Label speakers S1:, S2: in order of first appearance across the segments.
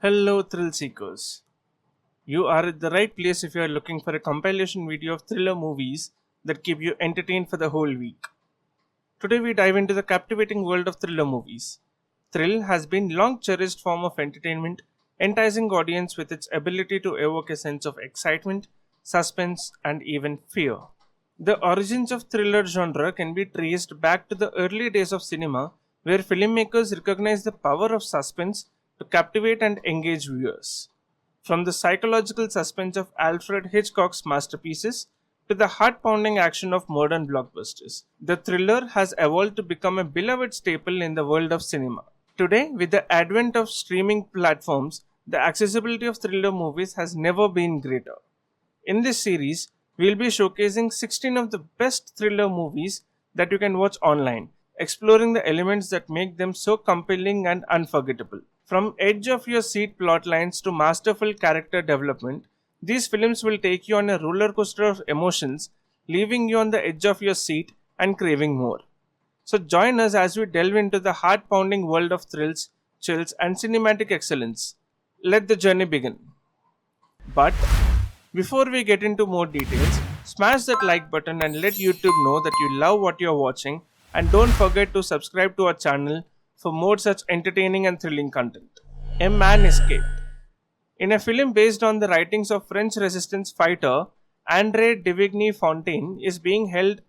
S1: Hello, thrill seekers. You are at the right place if you are looking for a compilation video of thriller movies that keep you entertained for the whole week. Today we dive into the captivating world of thriller movies. Thrill has been long cherished form of entertainment, enticing audience with its ability to evoke a sense of excitement, suspense, and even fear. The origins of thriller genre can be traced back to the early days of cinema, where filmmakers recognized the power of suspense to captivate and engage viewers. From the psychological suspense of Alfred Hitchcock's masterpieces to the heart pounding action of modern blockbusters, the thriller has evolved to become a beloved staple in the world of cinema. Today, with the advent of streaming platforms, the accessibility of thriller movies has never been greater. In this series, we'll be showcasing 16 of the best thriller movies that you can watch online, exploring the elements that make them so compelling and unforgettable. From edge of your seat plotlines to masterful character development, these films will take you on a roller coaster of emotions, leaving you on the edge of your seat and craving more. So join us as we delve into the heart-pounding world of thrills, chills, and cinematic excellence. Let the journey begin. But before we get into more details, smash that like button and let YouTube know that you love what you're watching, and don't forget to subscribe to our channel for more such entertaining and thrilling content. A man escaped. In a film based on the writings of French resistance fighter André Devigny-Fontaine is being held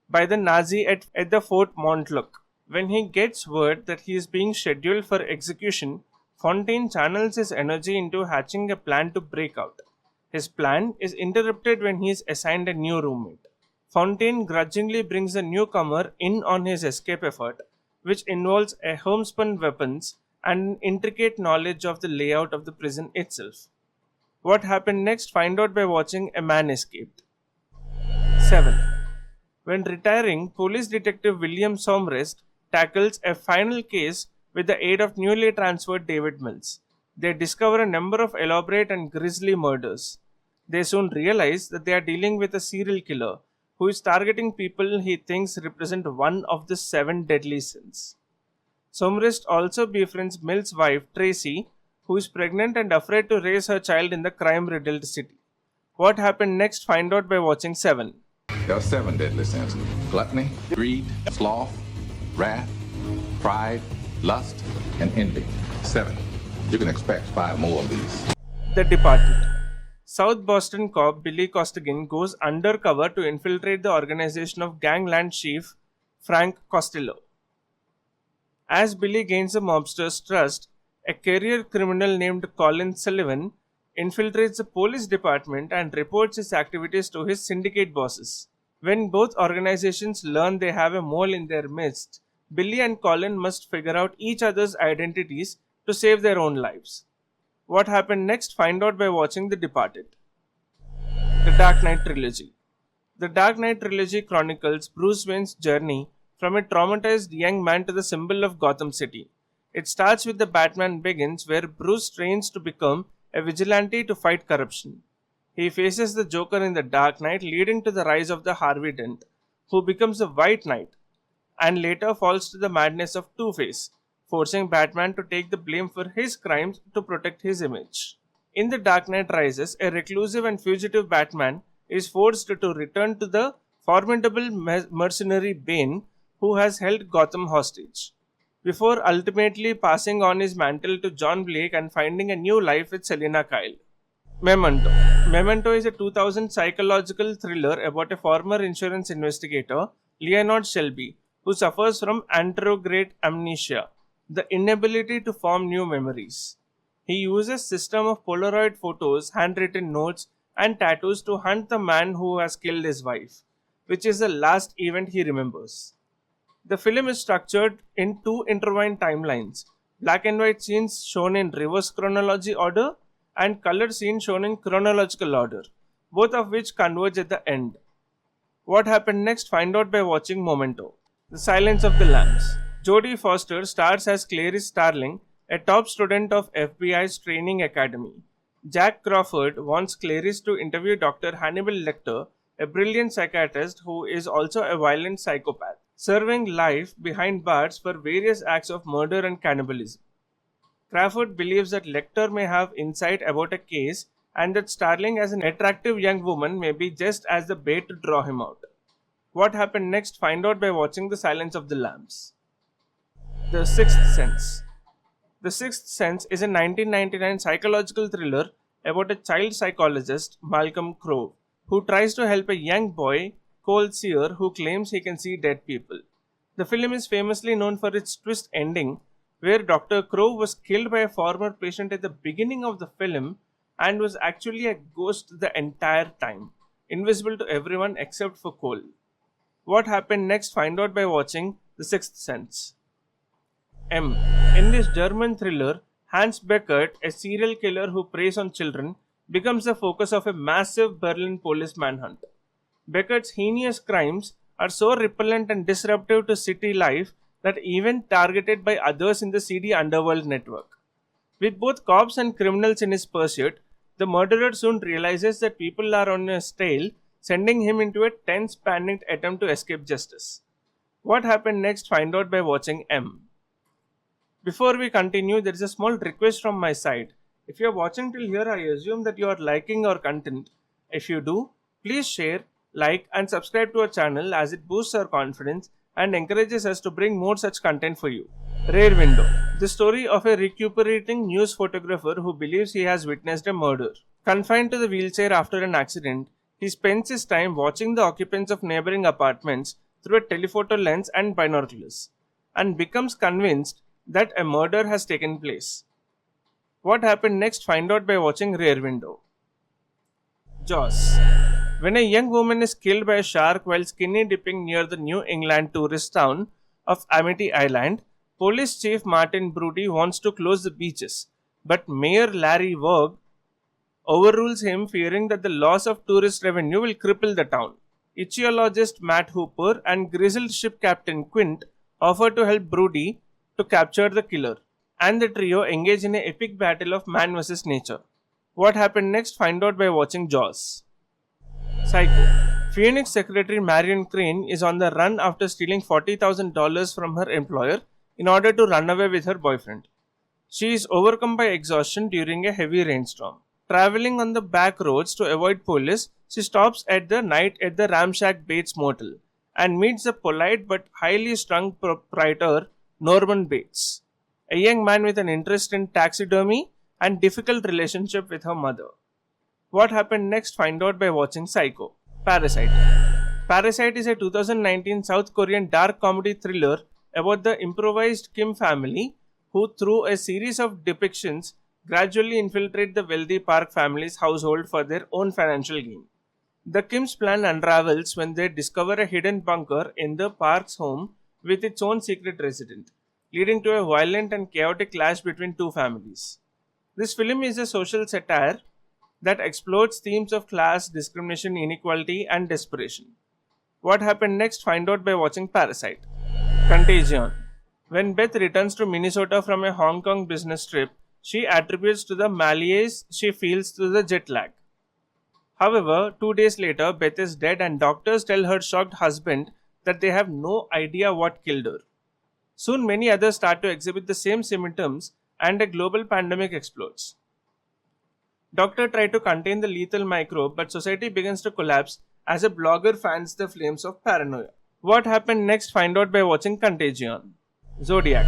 S1: by the Nazi at the Fort Montluc. When he gets word that he is being scheduled for execution, Fontaine channels his energy into hatching a plan to break out. His plan is interrupted when he is assigned a new roommate. Fontaine grudgingly brings the newcomer in on his escape effort, which involves a homespun weapons and intricate knowledge of the layout of the prison itself. What happened next? Find out by watching A Man Escaped. 7. When retiring, police detective William Somrest tackles a final case with the aid of newly transferred David Mills. They discover a number of elaborate and grisly murders. They soon realize that they are dealing with a serial killer who is targeting people he thinks represent one of the 7 deadly sins. Somrest also befriends Mill's wife Tracy, who is pregnant and afraid to raise her child in the crime-riddled city. What happened next? Find out by watching 7.
S2: There are 7 deadly sins: gluttony, greed, sloth, wrath, pride, lust, and envy. 7. You can expect 5 more of these.
S1: The Departed. South Boston cop Billy Costigan goes undercover to infiltrate the organization of gangland chief Frank Costello. As Billy gains the mobster's trust, a career criminal named Colin Sullivan infiltrates the police department and reports his activities to his syndicate bosses. When both organizations learn they have a mole in their midst, Billy and Colin must figure out each other's identities to save their own lives. What happened next? Find out by watching The Departed. The Dark Knight Trilogy. The Dark Knight Trilogy chronicles Bruce Wayne's journey from a traumatized young man to the symbol of Gotham City. It starts with The Batman Begins, where Bruce trains to become a vigilante to fight corruption. He faces the Joker in The Dark Knight, leading to the rise of the Harvey Dent, who becomes the White Knight, and later falls to the madness of Two-Face, forcing Batman to take the blame for his crimes to protect his image. In The Dark Knight Rises, a reclusive and fugitive Batman is forced to return to the formidable mercenary Bane, who has held Gotham hostage, before ultimately passing on his mantle to John Blake and finding a new life with Selina Kyle. Memento. Memento is a 2000 psychological thriller about a former insurance investigator, Leonard Shelby, who suffers from anterograde amnesia, the inability to form new memories. He uses system of Polaroid photos, handwritten notes, and tattoos to hunt the man who has killed his wife, which is the last event he remembers. The film is structured in 2 intertwined timelines: black and white scenes shown in reverse chronology order and colored scenes shown in chronological order, both of which converge at the end. What happened next? Find out by watching Memento. The Silence of the Lambs. Jodie Foster stars as Clarice Starling, a top student of FBI's training academy. Jack Crawford wants Clarice to interview Dr. Hannibal Lecter, a brilliant psychiatrist who is also a violent psychopath, serving life behind bars for various acts of murder and cannibalism. Crawford believes that Lecter may have insight about a case and that Starling, as an attractive young woman, may be just as the bait to draw him out. What happened next? Find out by watching The Silence of the Lambs. The Sixth Sense. The Sixth Sense is a 1999 psychological thriller about a child psychologist, Malcolm Crowe, who tries to help a young boy, Cole Sear, who claims he can see dead people. The film is famously known for its twist ending, where Dr. Crowe was killed by a former patient at the beginning of the film and was actually a ghost the entire time, invisible to everyone except for Cole. What happened next? Find out by watching The Sixth Sense. M. In this German thriller, Hans Beckert, a serial killer who preys on children, becomes the focus of a massive Berlin police manhunt. Beckert's heinous crimes are so repellent and disruptive to city life that even targeted by others in the seedy underworld network. With both cops and criminals in his pursuit, the murderer soon realizes that people are on his tail, sending him into a tense, panicked attempt to escape justice. What happened next? Find out by watching M. Before we continue, there is a small request from my side. If you are watching till here, I assume that you are liking our content. If you do, please share, like and subscribe to our channel as it boosts our confidence and encourages us to bring more such content for you. Rear Window. The story of a recuperating news photographer who believes he has witnessed a murder. Confined to the wheelchair after an accident, he spends his time watching the occupants of neighboring apartments through a telephoto lens and binoculars, and becomes convinced that a murder has taken place. What happened next? Find out by watching Rear Window. Jaws. When a young woman is killed by a shark while skinny dipping near the New England tourist town of Amity Island, Police Chief Martin Brody wants to close the beaches, but Mayor Larry Worg overrules him, fearing that the loss of tourist revenue will cripple the town. Ichthyologist Matt Hooper and grizzled ship captain Quint offer to help Brody to capture the killer, and the trio engage in an epic battle of man versus nature. What happened next? Find out by watching Jaws. Psycho. Phoenix Secretary Marion Crane is on the run after stealing $40,000 from her employer in order to run away with her boyfriend. She is overcome by exhaustion during a heavy rainstorm. Traveling on the back roads to avoid police, she stops at the night at the ramshack Bates Motel and meets the polite but highly strung proprietor Norman Bates, a young man with an interest in taxidermy and difficult relationship with her mother. What happened next? Find out by watching Psycho. Parasite. Parasite is a 2019 South Korean dark comedy thriller about the improvised Kim family who, through a series of depictions, gradually infiltrate the wealthy Park family's household for their own financial gain. The Kim's plan unravels when they discover a hidden bunker in the Park's home with its own secret resident, leading to a violent and chaotic clash between two families. This film is a social satire that explores themes of class, discrimination, inequality, and desperation. What happened next? Find out by watching Parasite. Contagion. When Beth returns to Minnesota from a Hong Kong business trip, she attributes to the malaise she feels to the jet lag. However, 2 days later, Beth is dead and doctors tell her shocked husband that they have no idea what killed her. Soon many others start to exhibit the same symptoms and a global pandemic explodes. Doctors try to contain the lethal microbe, but society begins to collapse as a blogger fans the flames of paranoia. What happened next? Find out by watching Contagion. Zodiac.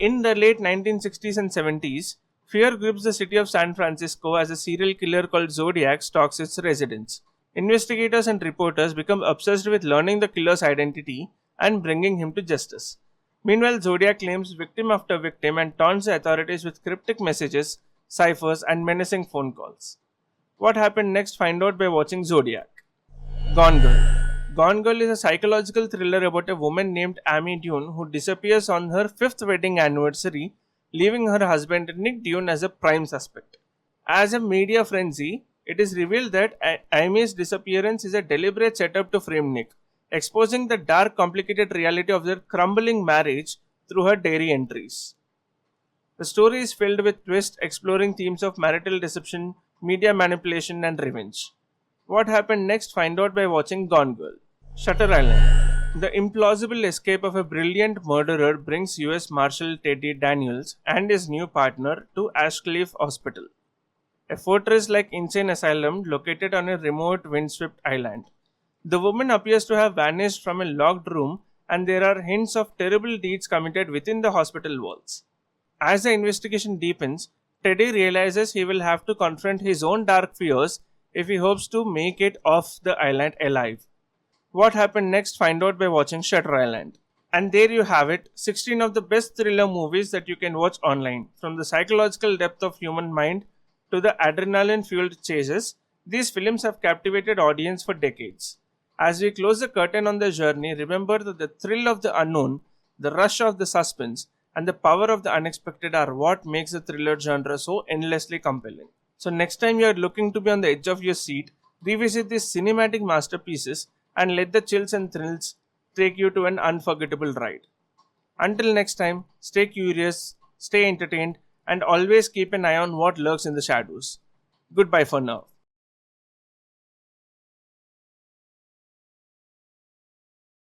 S1: In the late 1960s and 70s, fear grips the city of San Francisco as a serial killer called Zodiac stalks its residents. Investigators and reporters become obsessed with learning the killer's identity and bringing him to justice. Meanwhile, Zodiac claims victim after victim and taunts the authorities with cryptic messages, ciphers, and menacing phone calls. What happened next? Find out by watching Zodiac. Gone Girl. Gone Girl is a psychological thriller about a woman named Amy Dune who disappears on her 5th wedding anniversary, leaving her husband Nick Dune as a prime suspect. As a media frenzy, it is revealed that Amy's disappearance is a deliberate setup to frame Nick, exposing the dark, complicated reality of their crumbling marriage through her diary entries. The story is filled with twists exploring themes of marital deception, media manipulation, and revenge. What happened next? Find out by watching Gone Girl. Shutter Island. The implausible escape of a brilliant murderer brings US Marshal Teddy Daniels and his new partner to Ashcliffe Hospital, a fortress like insane asylum located on a remote windswept island. The woman appears to have vanished from a locked room, and there are hints of terrible deeds committed within the hospital walls. As the investigation deepens, Teddy realizes he will have to confront his own dark fears if he hopes to make it off the island alive. What happened next? Find out by watching Shutter Island. And there you have it, 16 of the best thriller movies that you can watch online. From the psychological depth of human mind to the adrenaline-fueled chases, these films have captivated audience for decades. As we close the curtain on the journey, remember that the thrill of the unknown, the rush of the suspense, and the power of the unexpected are what makes the thriller genre so endlessly compelling. So next time you are looking to be on the edge of your seat, revisit these cinematic masterpieces and let the chills and thrills take you to an unforgettable ride. Until next time, stay curious, stay entertained, and always keep an eye on what lurks in the shadows. Goodbye for now.